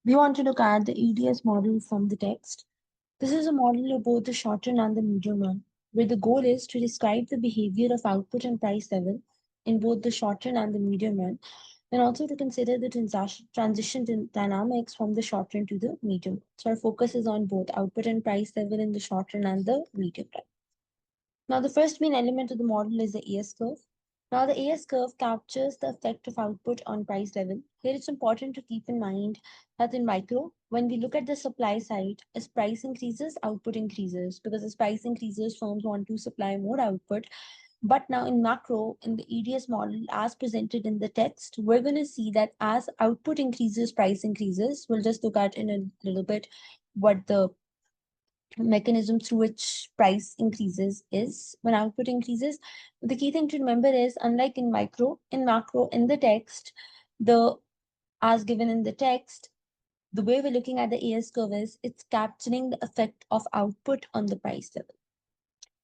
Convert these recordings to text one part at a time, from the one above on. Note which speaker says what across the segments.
Speaker 1: We want to look at the EDS model from the text. This is a model of both the short run and the medium run, where the goal is to describe the behavior of output and price level in both the short run and the medium run, and also to consider the transition dynamics from the short run to the medium. So our focus is on both output and price level in the short run and the medium run. Now, the first main element of the model is the AS curve. Now, the AS curve captures the effect of output on price level. Here, it's important to keep in mind that in micro, when we look at the supply side, as price increases, output increases, because as price increases, firms want to supply more output. But now in macro, in the EDS model, as presented in the text, we're going to see that as output increases, price increases. We'll just look at in a little bit what the mechanism through which price increases is when output increases. The key thing to remember is, unlike in micro, in macro, in the text, the as given in the text, the way we're looking at the AS curve is it's capturing the effect of output on the price level,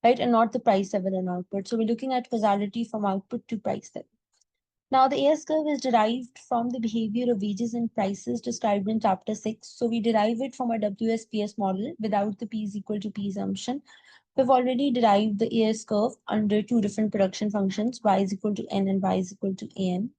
Speaker 1: right? And not the price level and output. So we're looking at causality from output to price level. Now, the AS curve is derived from the behavior of wages and prices described in chapter 6. So we derive it from a WSPS model without the P is equal to P assumption. We've already derived the AS curve under two different production functions, y is equal to n and y is equal to an.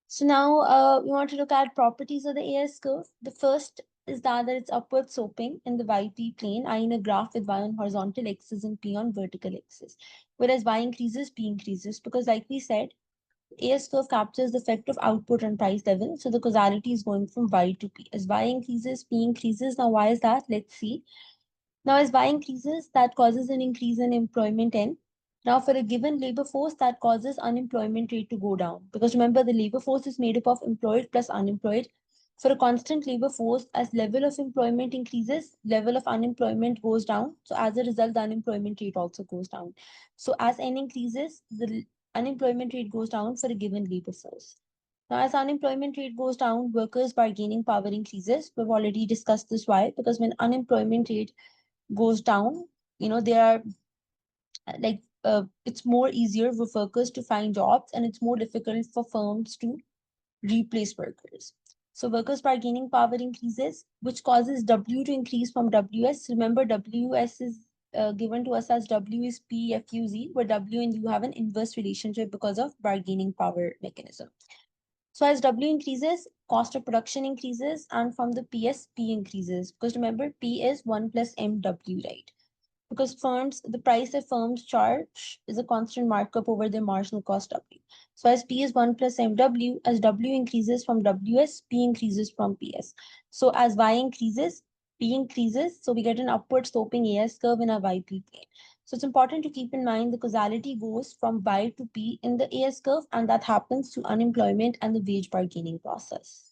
Speaker 1: So now we want to look at properties of the AS curve. The first is that it's upward sloping in the YP plane, I in a graph with y on horizontal axis and p on vertical axis. Whereas y increases, p increases, because like we said, AS curve captures the effect of output and price level. So the causality is going from Y to P. As Y increases, P increases. Now, why is that? Let's see. Now, as Y increases, that causes an increase in employment N. Now, for a given labor force, that causes unemployment rate to go down. Because remember, the labor force is made up of employed plus unemployed. For a constant labor force, as level of employment increases, level of unemployment goes down. So as a result, the unemployment rate also goes down. So as N increases, the unemployment rate goes down for a given labor force. Now, as unemployment rate goes down, workers' bargaining power increases. We've already discussed this why, because when unemployment rate goes down, there are it's more easier for workers to find jobs and it's more difficult for firms to replace workers. So workers' bargaining power increases, which causes W to increase from WS. Remember, WS is given to us as W is P FUZ, where W and U have an inverse relationship because of bargaining power mechanism. So as W increases, cost of production increases, and from the PS, P increases. Because remember, P is 1 plus MW, right? Because firms, the price that firms charge is a constant markup over their marginal cost W. So as P is 1 plus MW, as W increases from WS, P increases from PS. So as Y increases, P increases, so we get an upward sloping AS curve in a YP plane. So it's important to keep in mind the causality goes from Y to P in the AS curve, and that happens through unemployment and the wage bargaining process.